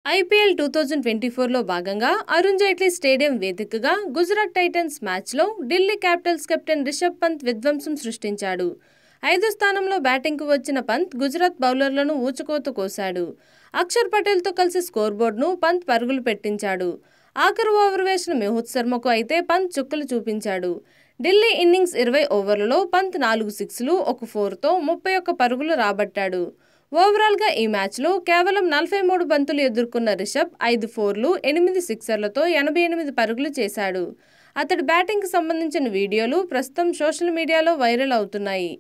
IPL 2024లో భాగంగా Arun Jaitley stadium వేదికగా Gujarat Titans మ్యాచ్లో ఢిల్లీ క్యాపిటల్స్ కెప్టెన్ రిషబ్ పంత్ విధ్వంసం సృష్టించాడు. 5వ స్థానంలో బ్యాటింగ్కు వచ్చిన పంత్ గుజరాత్ బౌలర్లను ఊచకోత కోశాడు. అక్షర్ పటేల్తో కలిసి స్కోర్ బోర్డును పంత్ పరుగులు పెట్టించాడు. ఆఖరు ఓవర్ వేసిన మెహూద్ శర్మకు అయితే పంత్ చుక్కలు చూపించాడు. ఢిల్లీ ఇన్నింగ్స్ 20 ఓవర్లలో పంత్ 4 సిక్స్లు, 1 4తో 31 పరుగులు రాబట్టాడు. ఓవరాల్గా ఈ మ్యాచ్లో కేవలం 43 బంతులు ఎదుర్కొన్న రిషబ్ 5 ఫోర్లు, 8 సిక్సర్లతో 88 పరుగులు చేశాడు. అతడి బ్యాటింగ్కి సంబంధించిన వీడియోలు ప్రస్తుతం సోషల్ మీడియాలో వైరల్ అవుతున్నాయి.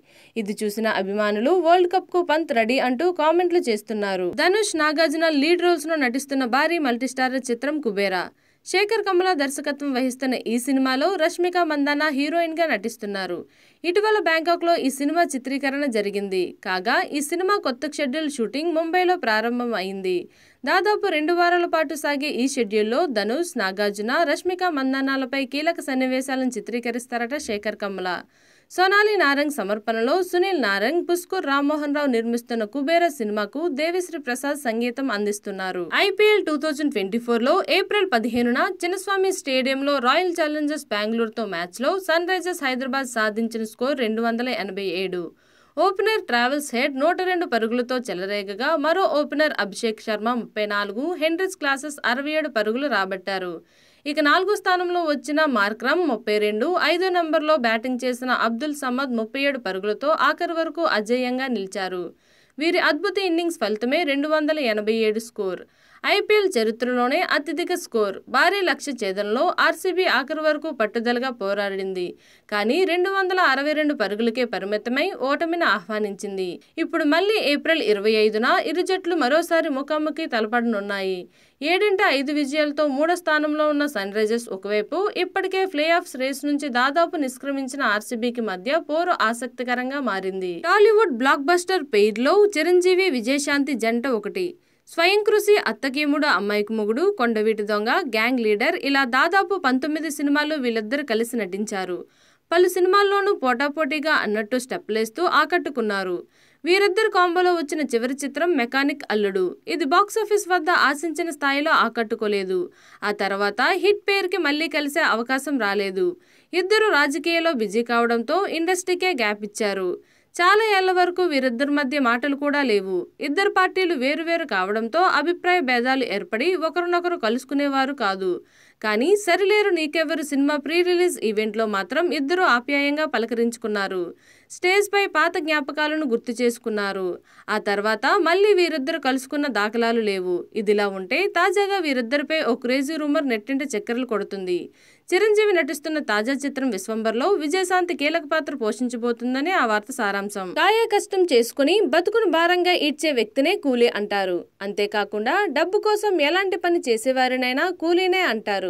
ఇది చూసిన అభిమానులు వరల్డ్ కప్కు పంత్ రెడీ అంటూ కామెంట్లు చేస్తున్నారు. ధనుష్, నాగార్జున లీడ్ రోల్స్లో నటిస్తున్న భారీ మల్టీస్టారర్ చిత్రం కుబేరా. శేఖర్ కమల దర్శకత్వం వహిస్తున్న ఈ సినిమాలో రష్మిక మందాన హీరోయిన్గా నటిస్తున్నారు. ఇటీవల బ్యాంకాక్లో ఈ సినిమా చిత్రీకరణ జరిగింది. కాగా ఈ సినిమా కొత్త షెడ్యూల్ షూటింగ్ ముంబైలో ప్రారంభం అయింది. దాదాపు 2 వారాల పాటు సాగే ఈ షెడ్యూల్లో ధనుష్, నాగార్జున, రష్మిక మందానాలపై కీలక సన్నివేశాలను చిత్రీకరిస్తారట శేఖర్ కమల. సోనాలి నారంగ్ సమర్పణలో సునీల్ నారంగ్, పుష్కర్ రామ్మోహన్ రావు నిర్మిస్తున్న కుబేరా సినిమాకు దేవిశ్రీ ప్రసాద్ సంగీతం అందిస్తున్నారు. ఐపీఎల్ 2024లో ఏప్రిల్ 15న చిన్నస్వామి స్టేడియంలో రాయల్ ఛాలెంజర్స్ బెంగళూరుతో మ్యాచ్లో సన్ రైజర్స్ హైదరాబాద్ సాధించిన స్కోర్ 287. ఓపెనర్ ట్రావెల్స్ హెడ్ 102 పరుగులతో చెలరేగగా మరో opener Abhishek Sharma 34, Heinrich classes 67 పరుగులు రాబట్టారు. ఇక 4వ స్థానంలో వచ్చిన మార్క్రమ్ 32, 5వ నెంబర్లో బ్యాటింగ్ చేసిన అబ్దుల్ సమద్ 37 పరుగులతో ఆఖరి వరకు అజేయంగా నిలిచారు. వీరి అద్భుత ఇన్నింగ్స్ ఫలితమే 287 స్కోర్. ఐపీఎల్ చరిత్రలోనే అత్యధిక స్కోర్. భారీ లక్ష్య ఛేదనలో ఆర్సీబీ ఆఖరి వరకు పట్టుదలగా పోరాడింది. కానీ 262 పరుగులకే పరిమితమై ఓటమిని ఆహ్వానించింది. ఇప్పుడు మళ్లీ ఏప్రిల్ 25న ఇరు జట్లు మరోసారి ముఖాముఖి తలపడనున్నాయి. 7-5 విజయాలతో 3వ స్థానంలో ఉన్న సన్ రైజర్స్ ఒకవైపు, ఇప్పటికే ప్లే ఆఫ్స్ రేస్ నుంచి దాదాపు నిష్క్రమించిన ఆర్సీబీకి మధ్య పోరు ఆసక్తికరంగా మారింది. టాలీవుడ్ బ్లాక్ బస్టర్ పెయిర్లో చిరంజీవి, విజయశాంతి జంట ఒకటి. స్వయం కృషి, అత్తకీముడు, అమ్మాయికి మొగుడు, కొండవీటి దొంగ, గ్యాంగ్ లీడర్ ఇలా దాదాపు 19 సినిమాలు వీళ్ళిద్దరు కలిసి నటించారు. పలు సినిమాల్లోనూ పోటాపోటీగా అన్నట్టు స్టెప్లేస్తూ ఆకట్టుకున్నారు. వీరిద్దరు కాంబోలో వచ్చిన చివరి చిత్రం మెకానిక్ అల్లుడు. ఇది బాక్సాఫీస్ వద్ద ఆశించిన స్థాయిలో ఆకట్టుకోలేదు. ఆ తర్వాత హిట్ పేరుకి మళ్లీ కలిసే అవకాశం రాలేదు. ఇద్దరు రాజకీయాల్లో బిజీ కావడంతో ఇండస్ట్రీకే గ్యాప్ ఇచ్చారు. చాలా ఏళ్ల వరకు వీరిద్దరి మధ్య మాటలు కూడా లేవు. ఇద్దరు పార్టీలు వేరువేరు కావడంతో అభిప్రాయ భేదాలు ఏర్పడి ఒకరినొకరు కలుసుకునేవారు కాదు. కానీ Sarileru Neekevvaru cinema pre release ఈవెంట్లో మాత్రం ఇద్దరు ఆప్యాయంగా పలకరించుకున్నారు. స్టేజ్ పై పాత జ్ఞాపకాలను గుర్తు చేసుకున్నారు. ఆ తర్వాత మళ్లీ వీరిద్దరు కలుసుకున్న దాఖలాలు లేవు. ఇదిలా ఉంటే తాజాగా వీరిద్దరిపై ఓ క్రేజీ రూమర్ నెట్టింట చక్కర్లు కొడుతుంది. చిరంజీవి నటిస్తున్న తాజా చిత్రం విశ్వంబర్లో విజయశాంతి కీలక పాత్ర పోషించబోతుందని ఆ వార్త సారాంశం. కాయ కష్టం చేసుకుని బతుకును భారంగా ఈడ్చే వ్యక్తినే కూలీ అంటారు. అంతేకాకుండా డబ్బు కోసం ఎలాంటి పని చేసేవారినైనా కూలీనే అంటారు.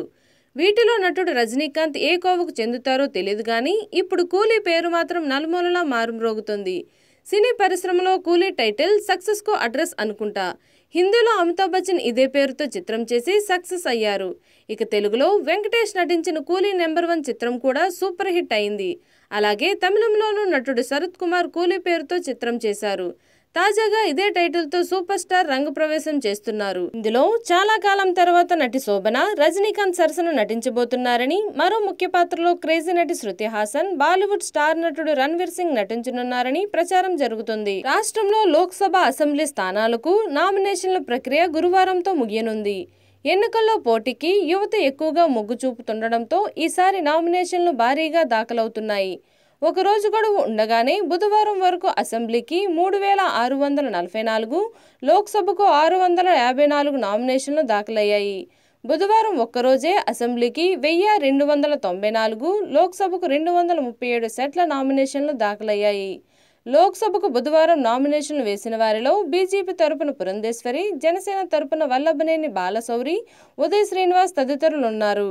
వీటిలో నటుడు రజనీకాంత్ ఏ కోవకు చెందుతారో తెలియదు గానీ ఇప్పుడు కూలీ పేరు మాత్రం నలుమూలలా మారుమ్రోగుతుంది. సినీ పరిశ్రమలో కూలీ టైటిల్ సక్సెస్ కు అడ్రస్ అనుకుంటా. హిందీలో అమితాబ్ బచ్చన్ ఇదే పేరుతో చిత్రం చేసి సక్సెస్ అయ్యారు. ఇక తెలుగులో వెంకటేష్ నటించిన కూలీ నెంబర్ 1 చిత్రం కూడా సూపర్ హిట్ అయింది. అలాగే తమిళంలోనూ నటుడు శరత్ కుమార్ కూలీ పేరుతో చిత్రం చేశారు. తాజాగా ఇదే టైటిల్ తో సూపర్ స్టార్ రంగప్రవేశం చేస్తున్నారు. ఇందులో చాలా కాలం తర్వాత నటి శోభన, రజనీకాంత్ సరసన నటించబోతున్నారని, మరో ముఖ్య పాత్రలో క్రేజీ నటి శృతి హాసన్, బాలీవుడ్ స్టార్ నటుడు రణ్వీర్ సింగ్ నటించనున్నారని ప్రచారం జరుగుతుంది. రాష్ట్రంలో లోక్సభ, అసెంబ్లీ స్థానాలకు నామినేషన్ల ప్రక్రియ గురువారంతో ముగియనుంది. ఎన్నికల్లో పోటీకి యువత ఎక్కువగా మొగ్గు చూపుతుండటంతో ఈసారి నామినేషన్లు భారీగా దాఖలవుతున్నాయి. ఒక రోజు గడువు ఉండగానే బుధవారం వరకు అసెంబ్లీకి 3644, లోక్సభకు 654 నామినేషన్లు దాఖలయ్యాయి. బుధవారం ఒక్కరోజే అసెంబ్లీకి 1294, లోక్సభకు 237 సెట్ల నామినేషన్లు దాఖలయ్యాయి. లోక్సభకు బుధవారం నామినేషన్లు వేసిన వారిలో బీజేపీ తరపున పురంధేశ్వరి, జనసేన తరపున వల్లభనేని బాలశౌరి, ఉదయ్ శ్రీనివాస్ తదితరులున్నారు.